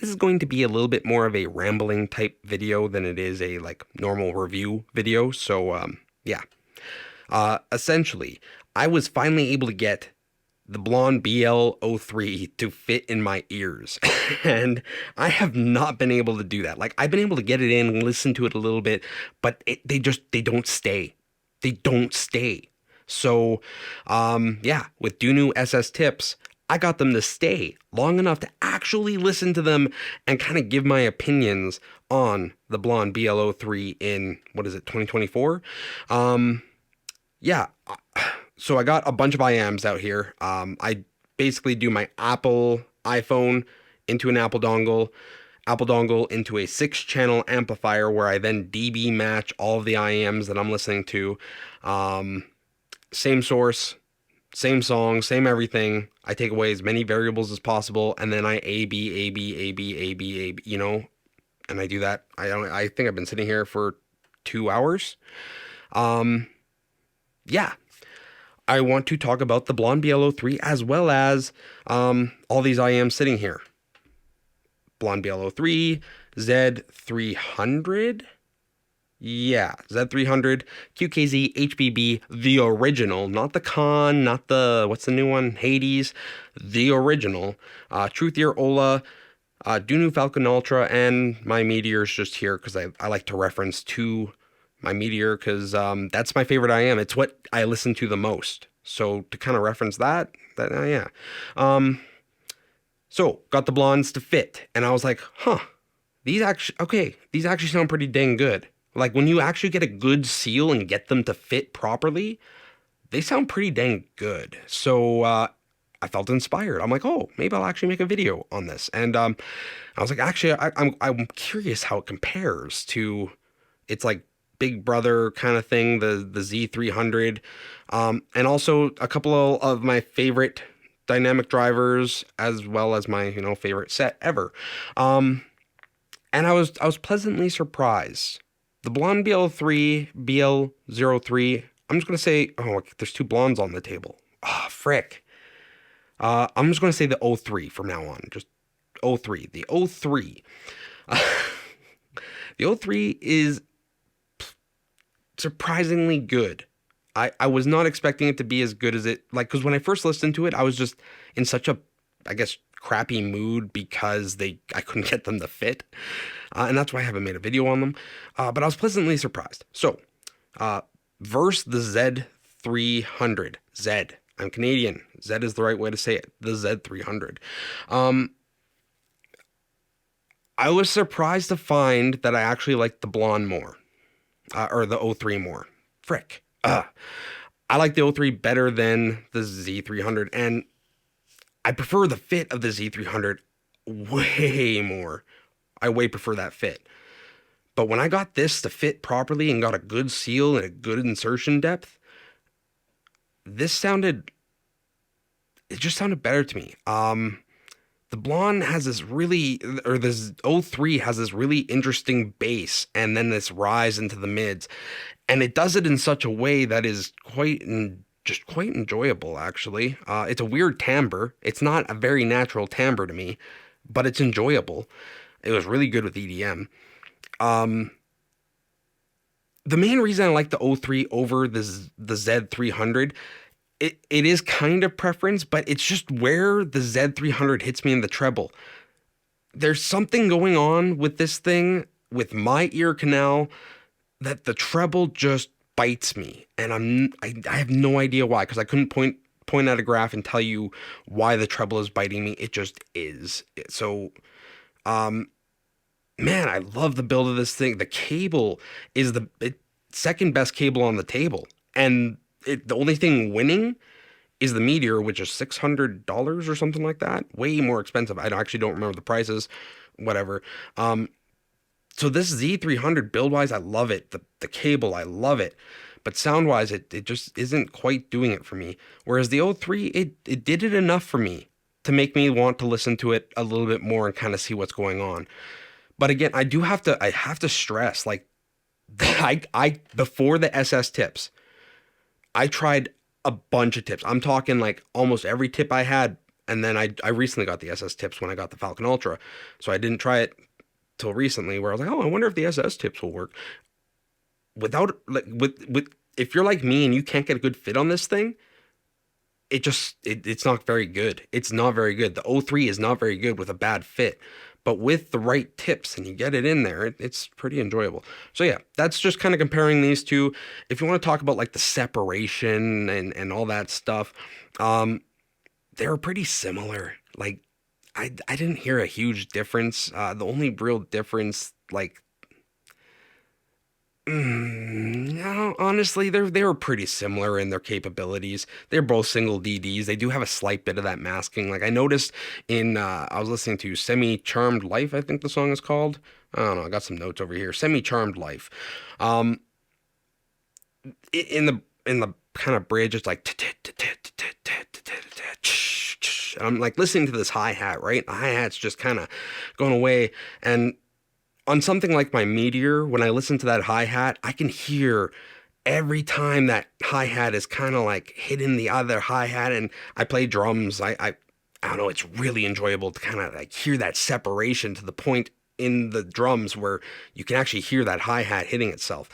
this is going to be a little bit more of a rambling type video than it is a like normal review video. So yeah, essentially, I was finally able to get the blonde BL-03 to fit in my ears. And I have not been able to do that. Like, I've been able to get it in, listen to it a little bit, but they don't stay. They don't stay. So, yeah, with Dunu SS tips, I got them to stay long enough to actually listen to them and kind of give my opinions on the blonde BL-03 in, what is it, 2024? Yeah. So I got a bunch of IMs out here. I basically do my Apple iPhone into an Apple dongle into a 6-channel amplifier where I then DB match all of the IMs that I'm listening to. Same source, same song, same everything. I take away as many variables as possible, and then I A-B, you know, and I do that. I think I've been sitting here for 2 hours. Yeah. I want to talk about the blonde BL-03 as well as all these IMs sitting here. Blonde BL-03, Z300. Yeah, Z300, QKZ HBB, the original, not the Con, not the, what's the new one? Hades, the original. TruthEar Ola, Dunu Falcon Ultra, and my Meteor's just here because I like to reference to my Meteor because that's my favorite IM. It's what I listen to the most. So to kind of reference that yeah. So got the blondes to fit, and I was like, huh, these actually sound pretty dang good. Like when you actually get a good seal and get them to fit properly, they sound pretty dang good. So I felt inspired. I'm like, oh, maybe I'll actually make a video on this. And I was like, actually, I'm curious how it compares to, it's like Big Brother kind of thing, the Z300, and also a couple of my favorite dynamic drivers, as well as my favorite set ever. And I was pleasantly surprised. The blonde BL-03, BL-03. I'm just gonna say, oh, there's 2 blondes on the table. Ah, frick. I'm just gonna say the 03 from now on. Just 03. The 03. The 03 is surprisingly good. I was not expecting it to be as good as it, like, because when I first listened to it, I was just in such a, I guess, crappy mood because I couldn't get them to fit. And that's why I haven't made a video on them. But I was pleasantly surprised. So, versus the Z300. Z. I'm Canadian. Z is the right way to say it. The Z300. I was surprised to find that I actually liked the blonde more. Or the 03 more. Frick. I like the 03 better than the Z300. And I prefer the fit of the Z300 way more. I way prefer that fit. But when I got this to fit properly and got a good seal and a good insertion depth, it just sounded better to me. The blonde has this this 03 has this really interesting bass and then this rise into the mids. And it does it in such a way that is quite enjoyable, actually. It's a weird timbre. It's not a very natural timbre to me, but it's enjoyable. It was really good with EDM. The main reason I like the 03 over the Z300, it is kind of preference, but it's just where the Z300 hits me in the treble. There's something going on with this thing, with my ear canal, that the treble just bites me, and I have no idea why, because I couldn't point at a graph and tell you why the treble is biting me. It just is. So, man, I love the build of this thing. The cable is the second best cable on the table, and the only thing winning is the Meteor, which is $600 or something like that. Way more expensive. I actually don't remember the prices. Whatever. So this Z300 build-wise, I love it. The cable, I love it. But sound-wise, it just isn't quite doing it for me. Whereas the 03, it did it enough for me to make me want to listen to it a little bit more and kind of see what's going on. But again, I have to stress, like, I before the SS tips, I tried a bunch of tips. I'm talking like almost every tip I had, And then I recently got the SS tips when I got the Falcon Ultra, so I didn't try it till recently, where I was like, oh, I wonder if the SS tips will work. Without like with if you're like me and you can't get a good fit on this thing, it's not very good. It's not very good. The O3 is not very good with a bad fit. But with the right tips and you get it in there, it's pretty enjoyable. So yeah, that's just kind of comparing these two. If you want to talk about like the separation and all that stuff, they're pretty similar. Like I didn't hear a huge difference. The only real difference, like, no, honestly, they were pretty similar in their capabilities. They're both single DDs. They do have a slight bit of that masking. Like I noticed in I was listening to Semi Charmed Life, I think the song is called. I don't know. I got some notes over here. Semi Charmed Life. Um, in the kind of bridge, it's like, and I'm like listening to this hi-hat, right? The hi-hat's just kind of going away. And on something like my Meteor, when I listen to that hi-hat, I can hear every time that hi-hat is kind of like hitting the other hi-hat. And I play drums. I don't know, it's really enjoyable to kind of like hear that separation to the point in the drums where you can actually hear that hi-hat hitting itself.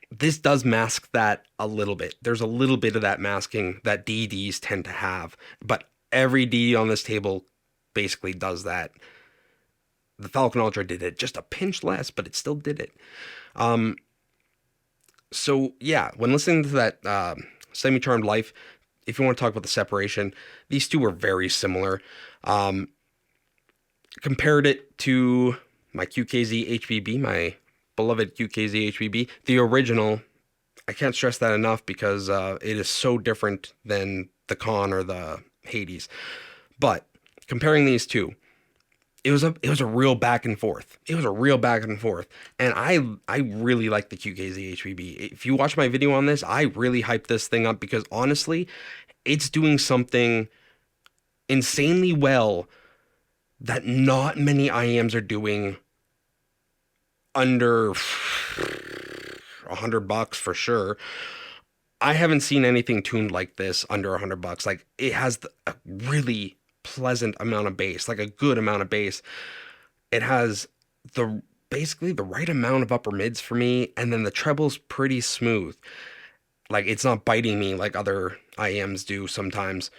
This does mask that a little bit. There's a little bit of that masking that DDs tend to have, but every DD on this table basically does that. The Falcon Ultra did it just a pinch less, but it still did it. So yeah, when listening to that Semi-Charmed Life, if you want to talk about the separation, these two were very similar. Compared it to my QKZ HBB, my beloved QKZ HBB, the original. I can't stress that enough because it is so different than the Con or the Hades. But comparing these two, it was a real back and forth. It was a real back and forth, and I really like the QKZ HBB. If you watch my video on this, I really hyped this thing up because honestly, it's doing something insanely well that not many IEMs are doing under $100 for sure. I haven't seen anything tuned like this under $100. Like it has a really pleasant amount of bass, like a good amount of bass. It has basically the right amount of upper mids for me, and then the treble's pretty smooth. Like it's not biting me like other IEMs do sometimes.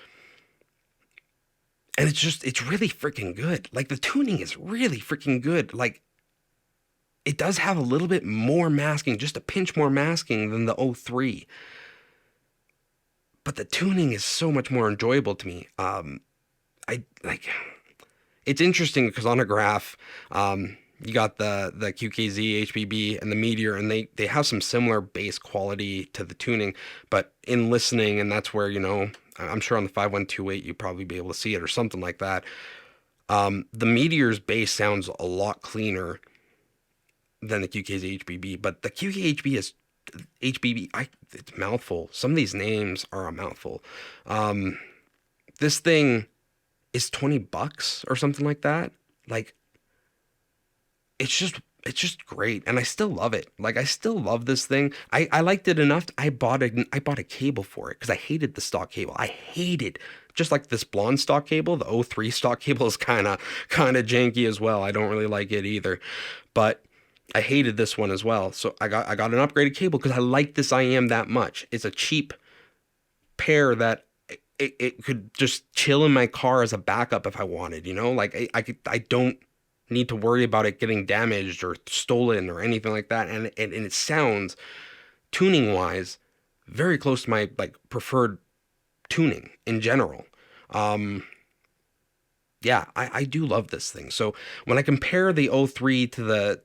And it's really freaking good. Like the tuning is really freaking good. Like it does have a little bit more masking, just a pinch more masking than the O3. But the tuning is so much more enjoyable to me. I like it's interesting because on a graph, you got the QKZ HBB and the Meteor, and they have some similar bass quality to the tuning, but in listening, and that's where, you know, I'm sure on the 5128 you probably be able to see it or something like that. The Meteor's bass sounds a lot cleaner than the QKZ HBB, but the QKHB is HBB. It's a mouthful. Some of these names are a mouthful. This thing is $20 or something like that. Like it's just great, and I still love it. Like I still love this thing. I liked it enough. I bought a cable for it because I hated the stock cable. I hated just like this blonde stock cable. The O3 stock cable is kind of janky as well. I don't really like it either, but I hated this one as well. So I got an upgraded cable because I like this IEM that much. It's a cheap pair that it could just chill in my car as a backup if I wanted, you know? Like I don't need to worry about it getting damaged or stolen or anything like that. And it sounds, tuning wise, very close to my like preferred tuning in general. Yeah, I do love this thing. So when I compare the O3 to the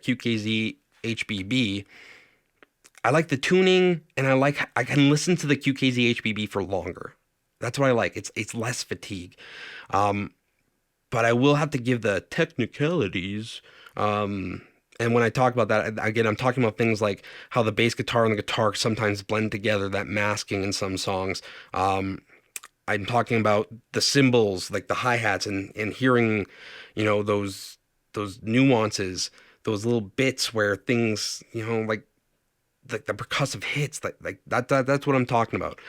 QKZ HBB, I like the tuning, and I can listen to the QKZ HBB for longer. That's what I like. It's less fatigue. But I will have to give the technicalities. And when I talk about that, again, I'm talking about things like how the bass guitar and the guitar sometimes blend together, that masking in some songs. I'm talking about the cymbals, like the hi-hats, and hearing, you know, those nuances, those little bits where things, you know, like the percussive hits, like that's what I'm talking about.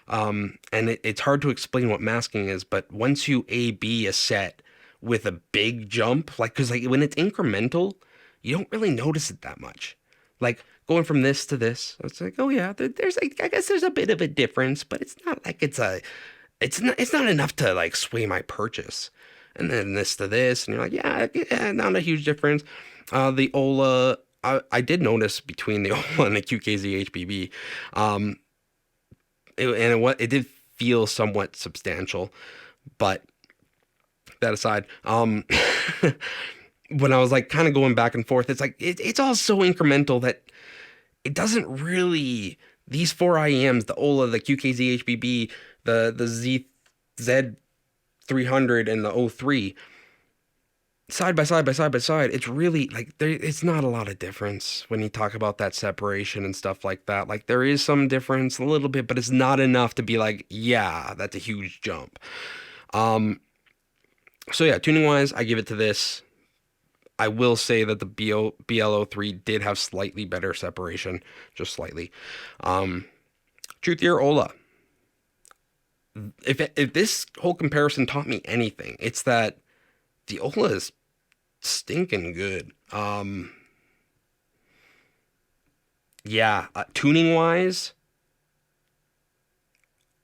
And it's hard to explain what masking is, but once you A/B a set with a big jump, like, because like when it's incremental, you don't really notice it that much. Like going from this to this, it's like, oh yeah, there's like, I guess there's a bit of a difference, but it's not like it's not enough to like sway my purchase. And then this to this, and you're like, yeah, not a huge difference. The Ola, I did notice between the Ola and the QKZ HBB, it did feel somewhat substantial, but that aside, when I was like kind of going back and forth, it's like it's all so incremental that it doesn't really, these four IEMs, the Ola, the QKZ HBB, the Z300 and the O3, side by side by side by side, it's really like it's not a lot of difference when you talk about that separation and stuff like that. Like there is some difference a little bit, but it's not enough to be like, yeah, that's a huge jump. So yeah, tuning wise, I give it to this. I will say that the BL-03 did have slightly better separation, just slightly. TruthEar Ola. If this whole comparison taught me anything, it's that the Ola is stinking good. Yeah, tuning wise,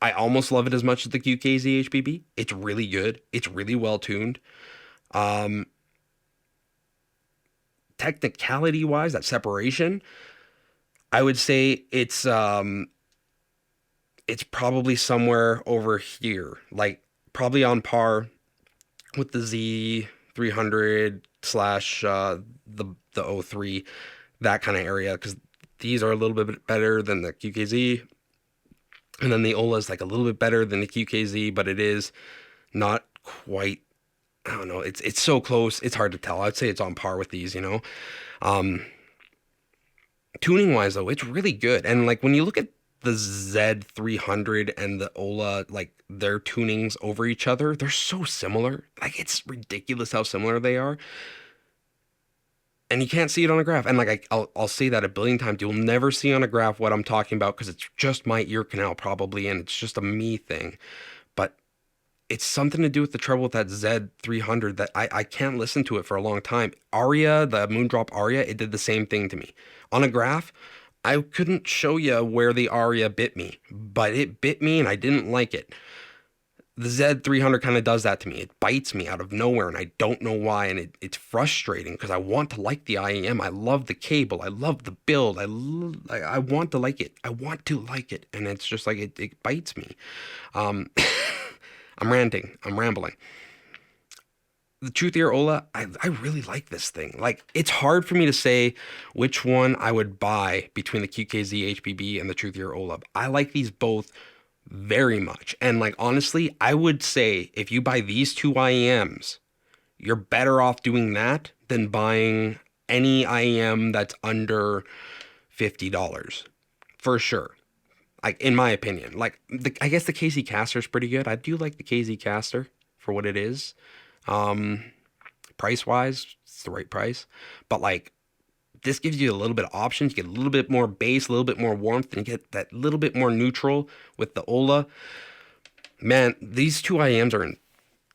I almost love it as much as the QKZ HBB. It's really good. It's really well tuned. Um, Technicality wise, that separation, I would say it's probably somewhere over here, like probably on par with the Z300 slash the O3, that kind of area, because these are a little bit better than the QKZ, and then the Ola is like a little bit better than the QKZ, but it is not quite. I don't know. It's so close. It's hard to tell. I'd say it's on par with these. Um, Tuning wise though, it's really good. And like when you look at the Z300 and the Ola, like their tunings over each other, they're so similar. Like it's ridiculous how similar they are. And you can't see it on a graph. And like I'll say that a billion times. You'll never see on a graph what I'm talking about because it's just my ear canal probably, and it's just a me thing. But it's something to do with the trouble with that Z300 that I can't listen to it for a long time. Aria, the Moondrop Aria, it did the same thing to me. On a graph, I couldn't show you where the Aria bit me, but it bit me and I didn't like it. The Z300 kind of does that to me. It bites me out of nowhere and I don't know why. And it's frustrating because I want to like the IEM. I love the cable. I love the build. I want to like it. I want to like it. And it's just like it bites me. Um, I'm ranting. I'm rambling. The TruthEar Ola, I really like this thing. Like, it's hard for me to say which one I would buy between the QKZ HBB and the TruthEar Ola. I like these both very much. And like, honestly, I would say if you buy these two IEMs, you're better off doing that than buying any IEM that's under $50 for sure. Like in my opinion, like I guess the KZ caster is pretty good. I do like the KZ caster for what it is. Um, Price wise, it's the right price. But like this gives you a little bit of options. You get a little bit more bass, a little bit more warmth, and you get that little bit more neutral with the Ola. Man, these two IMs are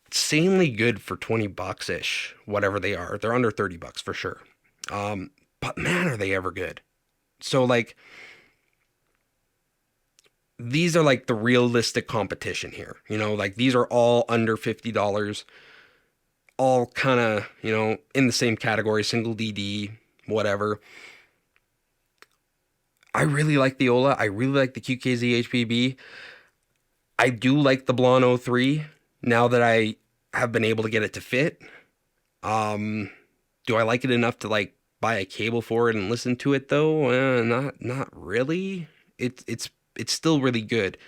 insanely good for 20 bucks ish, whatever they are. They're under 30 bucks for sure. But man, are they ever good. So like these are like the realistic competition here. Like these are all under $50, all kind of, in the same category, single DD, whatever. I really like the Ola. I really like the QKZ HBB. I do like the BL-03 now that I have been able to get it to fit. Do I like it enough to like buy a cable for it and listen to it though? Not really. It's still really good.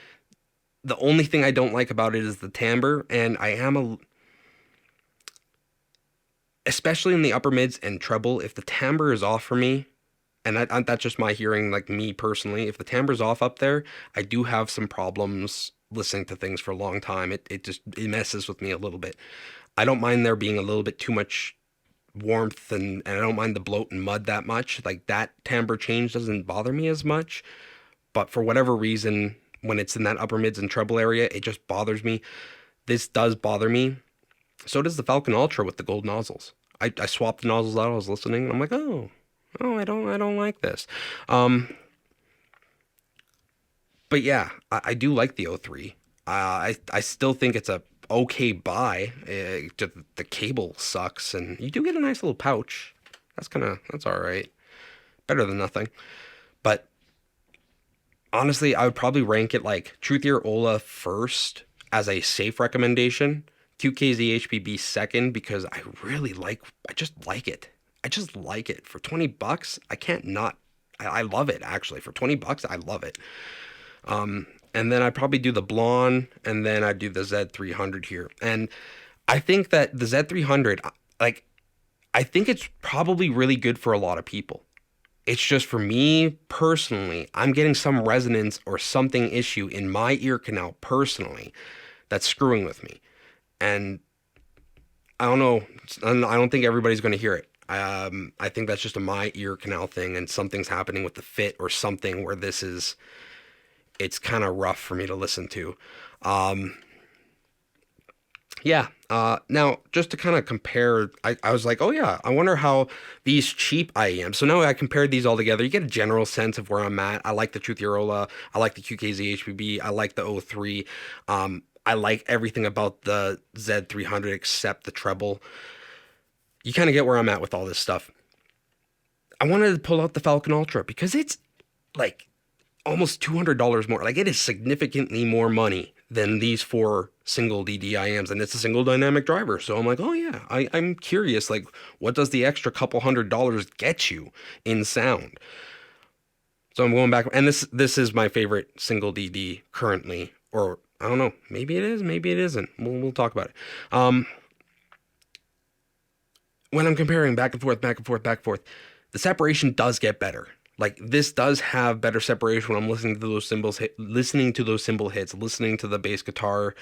The only thing I don't like about it is the timbre, and I am especially in the upper mids and treble, if the timbre is off for me, and that's just my hearing, like me personally, if the timbre is off up there, I do have some problems listening to things for a long time. It messes with me a little bit. I don't mind there being a little bit too much warmth, and I don't mind the bloat and mud that much. Like that timbre change doesn't bother me as much. But for whatever reason, when it's in that upper mids and treble area, it just bothers me. This does bother me. So does the Falcon Ultra with the gold nozzles. I swapped the nozzles out. I was listening, and I'm like, I don't like this. Um, but yeah, I do like the O3. I still think it's a okay buy. Just the cable sucks, and you do get a nice little pouch. That's all right. Better than nothing. But honestly, I would probably rank it like TruthEar Ola first as a safe recommendation. QKZ HBB second because I just like it. I just like it. For 20 bucks, I can't not. I love it actually. For 20 bucks, I love it. And then I'd probably do the blonde, and then I'd do the Z300 here. And I think that the Z300, like, I think it's probably really good for a lot of people. It's just for me personally, I'm getting some resonance or something issue in my ear canal personally that's screwing with me. And I don't know. I don't think everybody's going to hear it. I think that's just a my ear canal thing, and something's happening with the fit or something where it's kind of rough for me to listen to. Um, yeah. Now, just to kind of compare, I was like, oh yeah, I wonder how these cheap IEMs. So now I compared these all together. You get a general sense of where I'm at. I like the TruthEar Ola. I like the QKZ HBB. I like the O3. I like everything about the Z300 except the treble. You kind of get where I'm at with all this stuff. I wanted to pull out the Falcon Ultra because it's like almost $200 more. Like, it is significantly more money than these four single DDIMs, and it's a single dynamic driver. So I'm like, oh yeah, I'm curious, like, what does the extra couple $100 get you in sound? So I'm going back, and this is my favorite single DD currently, or I don't know, maybe it is, maybe it isn't. We'll talk about it. When I'm comparing back and forth, back and forth, back and forth, the separation does get better. Like, this does have better separation when I'm listening to those cymbals, listening to those cymbal hits, listening to the bass guitar,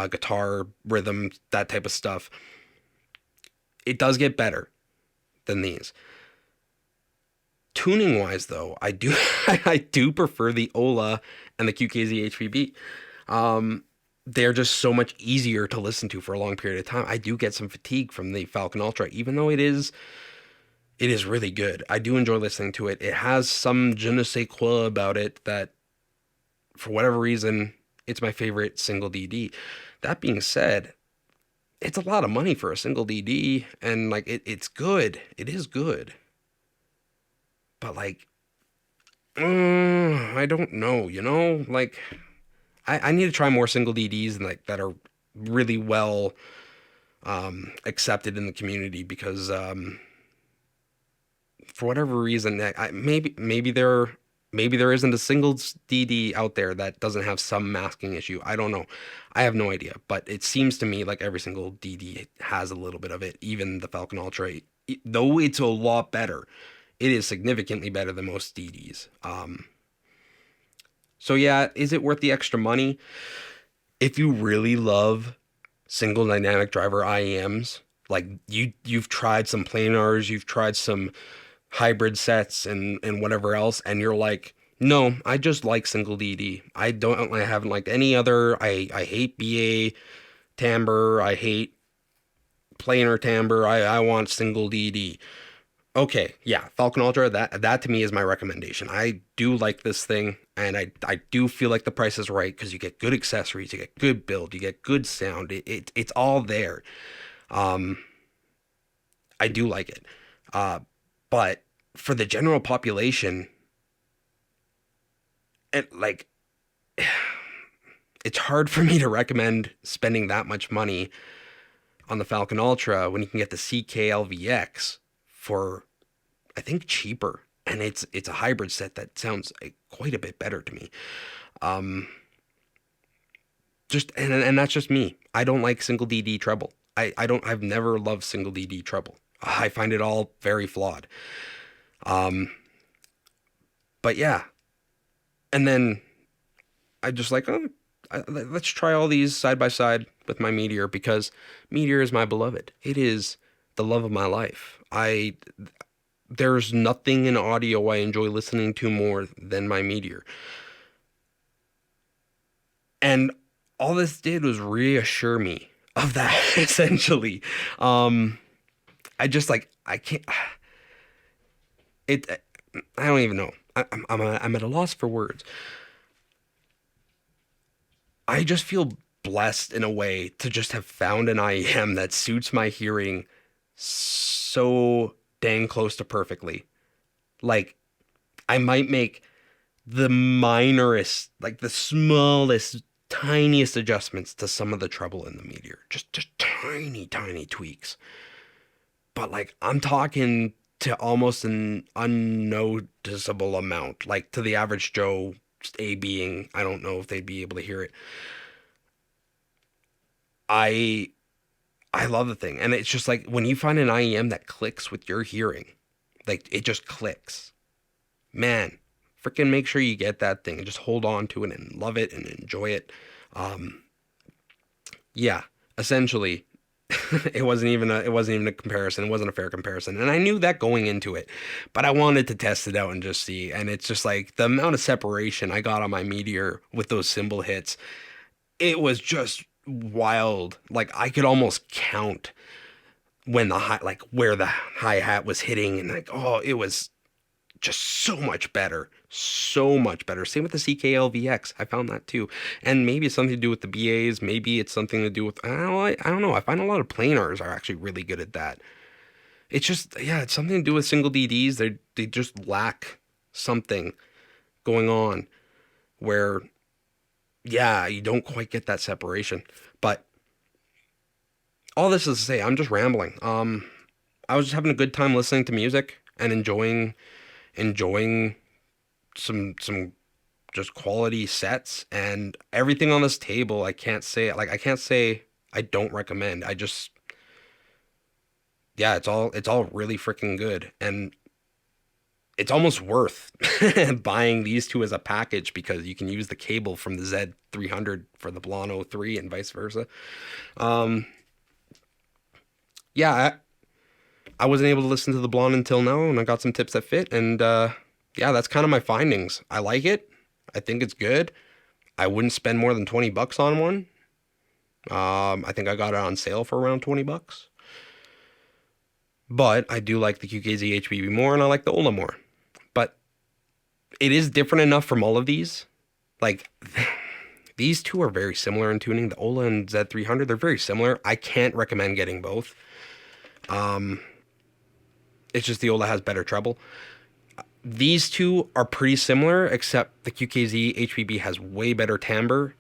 guitar rhythm, that type of stuff. It does get better than these. Tuning wise, though, I do I do prefer the Ola and the QKZ HBB. They're just so much easier to listen to for a long period of time. I do get some fatigue from the Falcon Ultra, even though it is really good. I do enjoy listening to it. It has some je ne sais quoi about it that, for whatever reason, it's my favorite single DD. That being said, it's a lot of money for a single DD, and like it's good. It is good. But like, I don't know, like I need to try more single DDs and like that are really well accepted in the community because for whatever reason, maybe there isn't a single DD out there that doesn't have some masking issue. I don't know. I have no idea, but it seems to me like every single DD has a little bit of it. Even the Falcon Ultra, though it's a lot better, it is significantly better than most DDs. So yeah, is it worth the extra money? If you really love single dynamic driver IEMs, like you've tried some planars, you've tried some hybrid sets and whatever else, and you're like, no, I just like single DD. I haven't liked any other. I hate BA timbre. I hate planar timbre. I want single DD. Okay, yeah, Falcon Ultra, that to me is my recommendation. I do like this thing, and I do feel like the price is right because you get good accessories, you get good build, you get good sound. It's all there. Um, I do like it. But for the general population, it's hard for me to recommend spending that much money on the Falcon Ultra when you can get the CKLVX for, I think, cheaper, and it's a hybrid set that sounds quite a bit better to me. And that's just me. I don't like single DD treble. I've never loved single DD treble. I find it all very flawed. But yeah, and then I just like, let's try all these side by side with my Meteor because Meteor is my beloved. It is the love of my life. There's nothing in audio I enjoy listening to more than my Meteor. And all this did was reassure me of that, essentially. I just like, I can't, it, I don't even know. I'm at a loss for words. I just feel blessed in a way to just have found an IEM that suits my hearing so dang close to perfectly. Like, I might make the minorest, like the smallest, tiniest adjustments to some of the treble in the Meteor. Just tiny, tiny tweaks. But like, I'm talking to almost an unnoticeable amount, like to the average Joe, just A being, I don't know if they'd be able to hear it. I I love the thing. And it's just like when you find an IEM that clicks with your hearing, like it just clicks. Man, freaking make sure you get that thing and just hold on to it and love it and enjoy it. Um, yeah, essentially, it wasn't even a comparison. It wasn't a fair comparison, and I knew that going into it, but I wanted to test it out and just see. And it's just like the amount of separation I got on my Meteor with those cymbal hits. It was just wild. Like I could almost count when the high, like where the hi hat was hitting, and like it was just so much better. So much better. Same with the CKLVX. I found that too. And maybe it's something to do with the BAs. Maybe it's something to do with, I don't know. I find a lot of planars are actually really good at that. It's just, yeah, it's something to do with single DDs. They just lack something going on where, yeah, you don't quite get that separation. But all this is to say, I'm just rambling. I was just having a good time listening to music and enjoying some just quality sets, and everything on this table. I can't say I don't recommend. I just, yeah, it's all really freaking good, and it's almost worth buying these two as a package because you can use the cable from the Z300 for the BL-03 and vice versa. Um, yeah, I wasn't able to listen to the Blonde until now, and I got some tips that fit, and yeah, that's kind of my findings. I like it. I think it's good. I wouldn't spend more than 20 bucks on one. I think I got it on sale for around 20 bucks. But I do like the QKZ HBB more, and I like the Ola more. But it is different enough from all of these. Like, these two are very similar in tuning. The Ola and Z300, they're very similar. I can't recommend getting both. It's just the Ola has better treble. These two are pretty similar, except the QKZ HBB has way better timbre.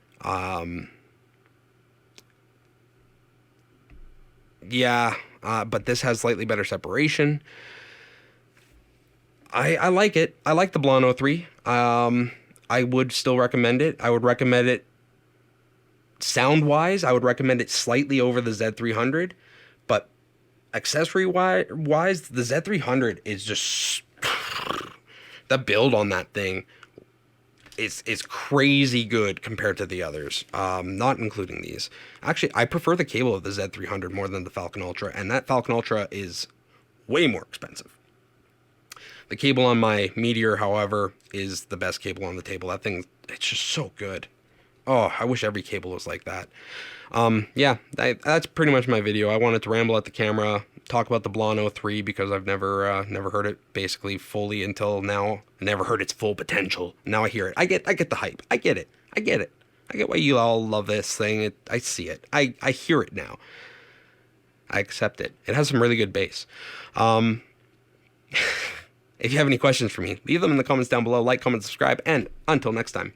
Yeah, but this has slightly better separation. I like it. I like the BL-03. I would still recommend it. I would recommend it sound-wise. I would recommend it slightly over the Z300, but accessory-wise, the Z300 is just the build on that thing is crazy good compared to the others, not including these. Actually, I prefer the cable of the Z300 more than the Falcon Ultra, and that Falcon Ultra is way more expensive. The cable on my Meteor, however, is the best cable on the table. That thing, it's just so good. Oh, I wish every cable was like that. Yeah, that's pretty much my video. I wanted to ramble at the camera, talk about the BL-03 because I've never heard it basically fully until now. I never heard its full potential. Now I hear it. I get the hype. I get it. I get why you all love this thing. I see it. I hear it now. I accept it. It has some really good bass. If you have any questions for me, leave them in the comments down below. Like, comment, subscribe, and until next time.